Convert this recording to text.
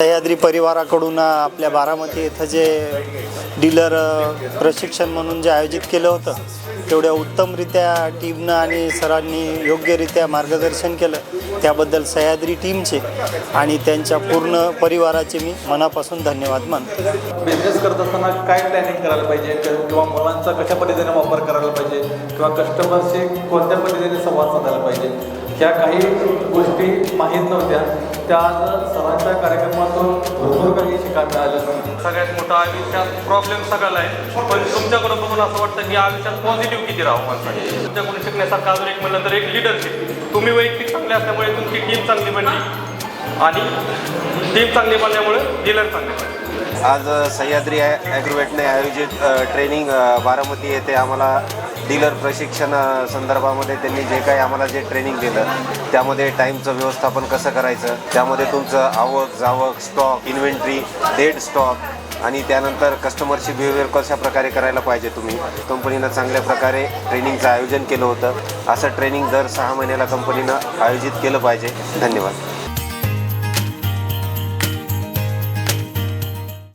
सह्याद्री परिवाराकडून आपल्या बारामती येथे जे डीलर प्रशिक्षण म्हणून जे आयोजित केलं होतं तेवढ्या उत्तमरित्या टीमनं आणि सरांनी योग्यरित्या मार्गदर्शन केलं, त्याबद्दल सह्याद्री टीमचे आणि त्यांच्या पूर्ण परिवाराचे मी मनापासून धन्यवाद मानतो। बिझनेस करत असताना काय प्लॅनिंग करायला पाहिजे किंवा मुलांचा कशा पद्धतीने वापर करायला पाहिजे किंवा कस्टमरशी कोणत्या पद्धतीने संवाद साधायला पाहिजे, ह्या काही गोष्टी माहीत नव्हत्या, त्या आज सरांच्या कार्यक्रमातून भरपूर काही शिकायला मिळालं। सगळ्यात मोठा आयुष्यात प्रॉब्लेम सगळ्याला आहे, पण तुमच्याकडून बघून असं वाटतं की आयुष्यात पॉझिटिव्ह किती राहावं माणसाने। तुमच्याकडून शिकण्यासारखं अजून एक म्हणलं तर एक लिडरशिप। तुम्ही वैयक्तिक चांगले असल्यामुळे तुमची टीम चांगली बनली आणि टीम चांगली बनल्यामुळे डीलर चांगले बनले। आज सह्याद्री ॲग्रोवेटने आयोजित ट्रेनिंग बारामती येथे आम्हाला डीलर प्रशिक्षण संदर्भामध्ये त्यांनी जे काही आम्हाला जे ट्रेनिंग दिलं त्यामध्ये टाईमचं व्यवस्थापन कसं करायचं, त्यामध्ये तुमचं आवक जावक स्टॉक इन्व्हेंटरी डेड स्टॉक आणि त्यानंतर कस्टमरशी बिहेवियर कशा प्रकारे करायला पाहिजे। तुम्ही कंपनीनं चांगल्या प्रकारे ट्रेनिंगचं आयोजन केलं होतं। असं ट्रेनिंग दर 6 महिन्याला कंपनीनं आयोजित केलं पाहिजे। धन्यवाद।